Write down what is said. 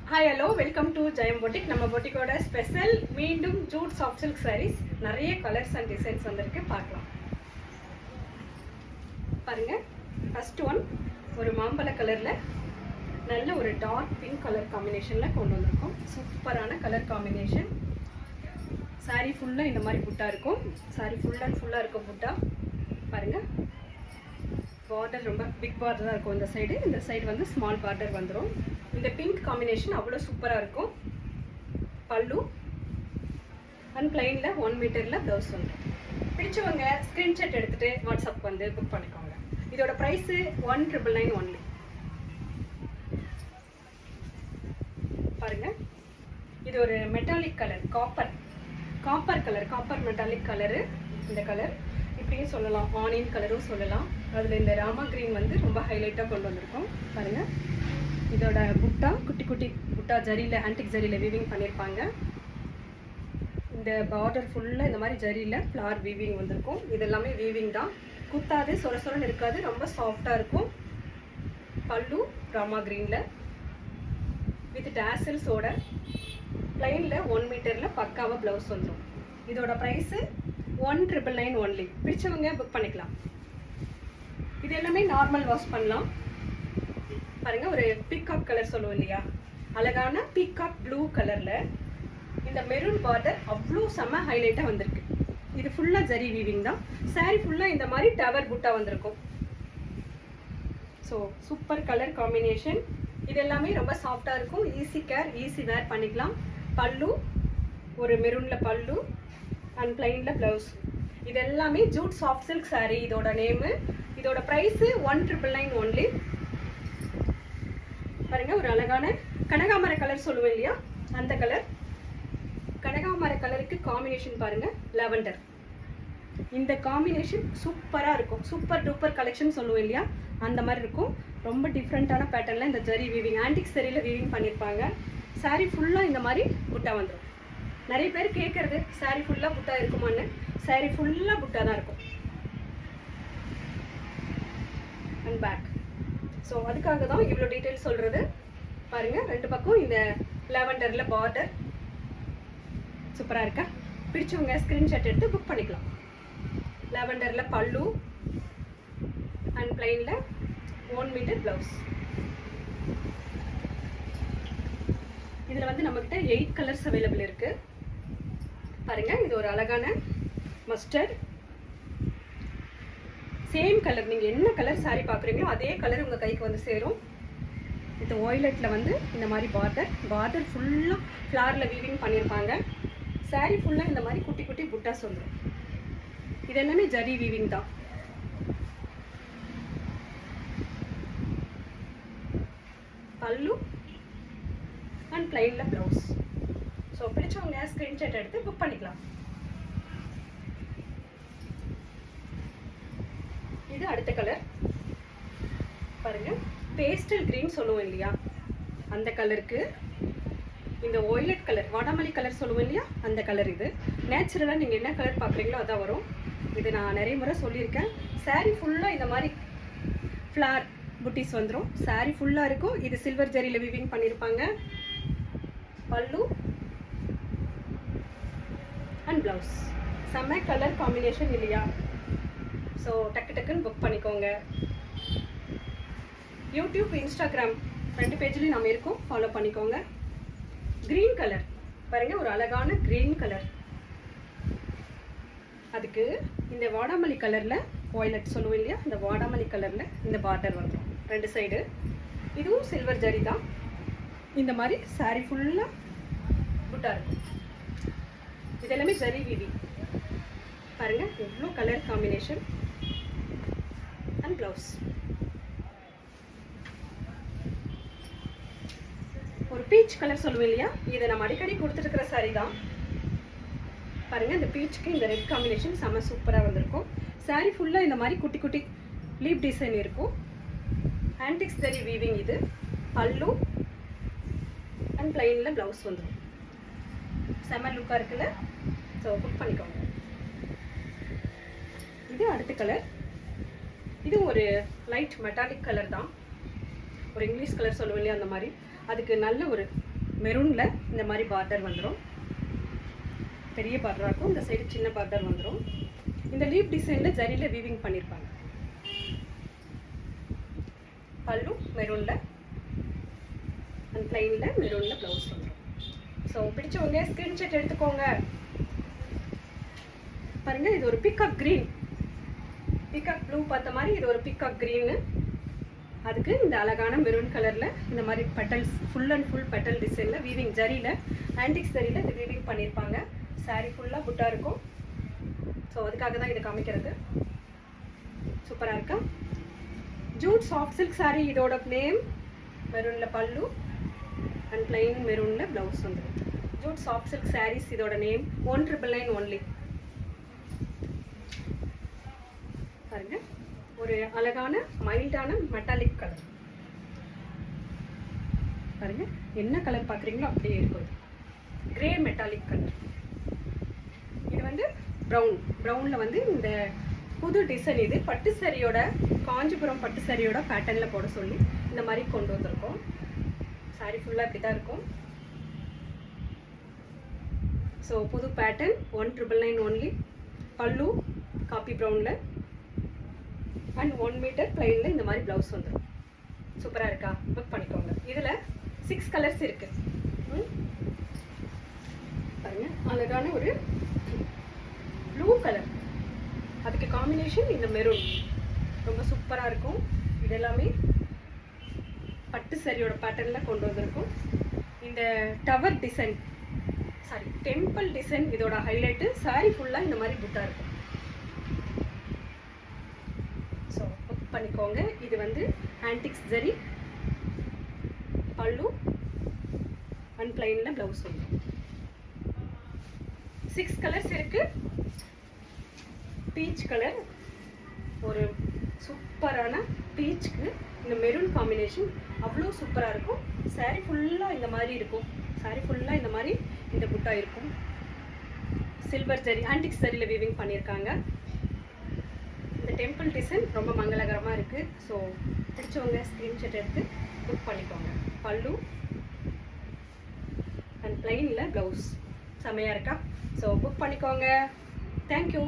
Hi hello welcome to Jayam boutique. நம்ம பொட்டிக்கோட special மீண்டும் Jude soft silk saris. நிறைய colours and designs வந்திருக்கு, பார்க்கலாம். பாருங்க, ஃபர்ஸ்ட் ஒன் ஒரு மாம்பழ கலரில் நல்ல ஒரு டார்க் பிங்க் கலர் காம்பினேஷனில் கொண்டு வந்திருக்கோம். சூப்பரான கலர் காம்பினேஷன். சாரீ ஃபுல்லாக இந்த மாதிரி புட்டா இருக்கும். சாரீ ஃபுல்லாக இருக்கும் புட்டா. பாருங்கள், பார்டர் ரொம்ப பிக் பார்டர் தான் இருக்கும். இந்த சைடு வந்து ஸ்மால் பார்டர் வந்துடும். இந்த பிங்க் காம்பினேஷன் அவ்வளோ சூப்பராக இருக்கும். பல்லு அண்ட் பிளைனில் 1 மீட்டரில் ப்ளவுஸ் வந்துடும். பிடிச்சவங்க ஸ்க்ரீன்ஷாட் எடுத்துகிட்டு வாட்ஸ்அப் வந்து புக் பண்ணிக்கோங்க. இதோட ப்ரைஸு 1999 ஒன்லி. பாருங்கள், இது ஒரு metallic colour, copper metallic colour. இந்த கலர் இப்படியும் சொல்லலாம், ஆனியன் கலரும் சொல்லலாம். அதில் இந்த ராமா கிரீன் வந்து ரொம்ப ஹைலைட்டாக கொண்டு வந்திருக்கோம். பாருங்கள், இதோட புட்டா குட்டி புட்டா ஜரியில், ஆன்டிக் ஜரியில் வீவிங் பண்ணியிருப்பாங்க. இந்த பார்டர் ஃபுல்லாக இந்த மாதிரி ஜரியில் ஃப்ளார் வீவிங் வந்திருக்கும். இது எல்லாமே வீவிங் தான், குத்தாது, சொரன்னு இருக்காது, ரொம்ப சாஃப்டாக இருக்கும். பல்லு ராமா கிரீனில் வித் டேசல்ஸோட ப்ளைனில் 1 மீட்டரில் பக்காவாக ப்ளவுஸ் வந்துடும். இதோட ப்ரைஸு 1999 ஒன்லி. பிடிச்சவங்க புக் பண்ணிக்கலாம். இது எல்லாமே நார்மல் வாஷ் பண்ணலாம். பாருங்கள், ஒரு பீகாக் கலர் சொல்லுவோம் இல்லையா, அழகான பீகாக் ப்ளூ கலரில் இந்த மெரூன் பார்டர் அவ்வளோ செம்ம ஹைலைட்டாக வந்திருக்கு. இது ஃபுல்லாக ஜரி வீவிங் தான். சாரீ ஃபுல்லாக இந்த மாதிரி டவர் புட்டா வந்திருக்கும். So super colour combination. இது எல்லாமே ரொம்ப சாஃப்டாக இருக்கும். ஈஸி கேர், ஈஸி வேர் பண்ணிக்கலாம். பல்லு ஒரு மெரூனில் பல்லு அண்ட் பிளைனில் ப்ளவுஸ். இது எல்லாமே ஜூட் சாஃப்ட் சில்க் சாரீ. இதோட நேமு, இதோட ப்ரைஸு 1999 ஒன்லி. பாருங்க, ஒரு அழகான கனகாமர கலர் சொல்லுவேன் இல்லையா, அந்த கலர். கனகாமர கலருக்கு காம்பினேஷன் பாருங்க, லெவண்டர். இந்த காம்பினேஷன் சூப்பராக இருக்கும். சூப்பர் டூப்பர் கலெக்ஷன் சொல்லுவேன் இல்லையா, அந்த மாதிரி இருக்கும். ரொம்ப டிஃப்ரெண்ட்டான பேட்டர்னில் இந்த ஜரி வீவிங், ஆன்டிக் சரியில் வீவிங் பண்ணியிருப்பாங்க. சாரீ ஃபுல்லாக இந்த மாதிரி புட்டா வந்துடும். நிறைய பேர் கேட்குறது சாரீ ஃபுல்லாக புட்டா இருக்குமான்னு. சாரீ ஃபுல்லாக புட்டா தான் இருக்கும். And back. ஸோ அதுக்காக தான் இவ்வளோ டீட்டெயில் சொல்கிறது. பாருங்கள், 2 பக்கம் இந்த லாவெண்டரில் பார்டர் சூப்பராக இருக்கா. பிடிச்சவங்க ஸ்க்ரீன்ஷாட் எடுத்து புக் பண்ணிக்கலாம். லாவெண்டரில் பல்லு அண்ட் பிளைனில் 1 மீட்டர் ப்ளவுஸ். இதில் வந்து நம்மக்கிட்ட 8 கலர்ஸ் அவைலபிள் இருக்குது. பாருங்கள், இது ஒரு அழகான மஸ்டர்ட். சேம் கலர், நீங்கள் என்ன கலர் சாரீ பார்க்குறீங்களோ அதே கலர் உங்கள் கைக்கு வந்து சேரும். இந்த ஒய்லெட்டில் வந்து இந்த மாதிரி பார்டர் ஃபுல்லாக ஃப்ளாரில் வீவிங் பண்ணியிருப்பாங்க. சாரீ ஃபுல்லாக இந்த மாதிரி குட்டி புட்டாஸ் வந்துடும். இது எல்லாமே ஜரி வீவிங் தான். பல்லு அண்ட் பிளைனில் ப்ளவுஸ். ஸோ பிடிச்சவங்க ஸ்க்ரீன்ஷாட் எடுத்து புக் பண்ணிக்கலாம். இது அடுத்த கலர். பாருங்கள், பேஸ்டல் கிரீன் சொல்லுவோம் இல்லையா, அந்த கலருக்கு இந்த ஒய்லட் கலர், வாடாமல்லி கலர் சொல்லுவோம் இல்லையா, அந்த கலர். இது நேச்சுரலாக நீங்கள் என்ன கலர் பார்க்குறீங்களோ அதான் வரும். இது நான் நிறைய முறை சொல்லியிருக்கேன். சாரீ ஃபுல்லாக இந்த மாதிரி ஃப்ளார் புட்டிஸ் வந்துடும். சாரீ ஃபுல்லாக இருக்கும். இது சில்வர் ஜரியில் வீவிங் பண்ணியிருப்பாங்க. பல்லு அண்ட் ப்ளவுஸ். செம்ம கலர் காம்பினேஷன் இல்லையா. ஸோ டக்குன்னு புக் பண்ணிக்கோங்க. யூடியூப், இன்ஸ்டாகிராம் 2 பேஜ்லேயும் நம்ம இருக்கோம், ஃபாலோ பண்ணிக்கோங்க. க்ரீன் கலர் பாருங்கள், ஒரு அழகான க்ரீன் கலர். அதுக்கு இந்த வாடாமல்லி கலரில் ஒய்லட் சொல்லுவோம் இல்லையா, இந்த வாடாமல்லி கலரில் இந்த பார்டர் வந்துடும் 2 சைடு. இதுவும் சில்வர் ஜரி தான். இந்த மாதிரி சாரீ ஃபுல்லாக புட்டா இருக்கும். இதெல்லாமே ஜரி வீவி. பாருங்கள், எவ்வளோ கலர் காம்பினேஷன். அண்ட் ப்ளவுஸ் ஒரு பீச் கலர் சொல்லுவேன் இல்லையா, இதை நம்ம அடிக்கடி கொடுத்துருக்கிற சாரீ தான். பாருங்கள், இந்த பீச்சுக்கு இந்த ரெட் காம்பினேஷன் செம்ம சூப்பராக வந்திருக்கும். சாரீ ஃபுல்லாக இந்த மாதிரி குட்டி லீப் டிசைன் இருக்கும். Antics zari weaving. இது பல்லு அண்ட் பிளைனில் ப்ளவுஸ் வந்துடும். செம்ம லுக்காக இருக்குல்ல. ஸோ புக் பண்ணிக்கோங்க. இது அடுத்த கலர். இது ஒரு லைட் மெட்டாலிக் கலர் தான். ஒரு இங்கிலீஷ் கலர் சொல்லுவோம் இல்லையா, அந்த மாதிரி. அதுக்கு நல்ல ஒரு மெரூனில் இந்த மாதிரி பார்டர் வந்துடும். பெரிய பார்டராக இருக்கும். இந்த சைடு சின்ன பார்டர் வந்துடும். இந்த லீப் டிசைனில் ஜரியில் வீவிங் பண்ணியிருப்பாங்க. பல்லு மெரூனில் அண்ட் பிளைனில் மெரூனில் ப்ளவுஸ் வந்துடும். ஸோ பிடிச்சவங்க ஸ்க்ரீன்ஷாட் எடுத்துக்கோங்க. பாருங்கள், இது ஒரு பிகாக் க்ரீன், பிகாக் ப்ளூ பார்த்த மாதிரி இது ஒரு பிகாக் க்ரீனு. அதுக்கு இந்த அழகான மெரூன் கலரில் இந்த மாதிரி petals, full and full petal டிசைனில் வீவிங் ஜரியில், ஆன்டிக் ஜரியில் இது வீவிங் பண்ணியிருப்பாங்க. சாரீ ஃபுல்லாக புட்டாக இருக்கும். ஸோ அதுக்காக தான் இதை காமிக்கிறது. சூப்பராக இருக்கா? Jute soft silk sari. இதோட நேம் மெரூனில் பல்லு அண்ட் பிளைன் மெரூனில் ப்ளவுஸ் வந்துடும். ஜூட் சாஃப்ட் சில்க் சாரீஸ் இதோட நேம் 1999 ஒன்லி. பாருங்க, ஒரு அழகான மைல்டான மெட்டாலிக் கலர். பாருங்க, என்ன கலர் பார்க்குறீங்களோ அப்படியே இருக்கும். Grey metallic colour. இது வந்து ப்ரௌனில் வந்து இந்த புது டிசைன். இது பட்டு சாரியோட, காஞ்சிபுரம் பட்டு சாரியோட பேட்டர்னில் போட சொல்லி இந்த மாதிரி கொண்டு வந்திருக்கோம். சாரி ஃபுல்லாக இப்படி தான் இருக்கும். ஸோ புது பேட்டர்ன் 1999 ஒன்லி. பல்லு காப்பி ப்ரௌனில் அண்ட் 1 மீட்டர் பிளைனில் இந்த மாதிரி ப்ளவுஸ் வந்துடும். சூப்பராக இருக்கா? புக் பண்ணிக்கோங்க. இதில் 6 கலர்ஸ் இருக்குது. பாருங்க, அழகான ஒரு ப்ளூ கலர், அதுக்கு காம்பினேஷன் இந்த மெரூன், ரொம்ப சூப்பராக இருக்கும். இது எல்லாமே பட்டு சாரியோட பேட்டர்னில் கொண்டு வந்திருக்கும். இந்த tower design, sorry temple design இதோட ஹைலைட்டு. சாரி ஃபுல்லாக இந்த மாதிரி புட்டாக இருக்கும். ஸோ புக் பண்ணிக்கோங்க. இது வந்து ஆன்டிக்ஸ் ஜரி, பல்லு அண்ட் பிளைனில் ப்ளவுஸ் வந்துடும். 6 கலர்ஸ் இருக்குது. பீச் கலர், ஒரு சூப்பரான பீச்சுக்கு இந்த மெரூன் காம்பினேஷன் அவ்வளோ சூப்பராக இருக்கும். சாரீ ஃபுல்லாக இந்த மாதிரி இருக்கும். சாரீ ஃபுல்லாக இந்த மாதிரி இந்த புட்டா இருக்கும். சில்வர் ஜரி, ஆன்டிக் ஜரியில் வீவிங் பண்ணியிருக்காங்க. இந்த டெம்பிள் டிசைன் ரொம்ப மங்களகரமாக இருக்குது. ஸோ பிடிச்சவங்க ஸ்க்ரீன்ஷாட் எடுத்து புக் பண்ணிக்கோங்க. பல்லு அண்ட் பிளைனில் ப்ளவுஸ் செமையாக இருக்கா? ஸோ புக் பண்ணிக்கோங்க. தேங்க்யூ.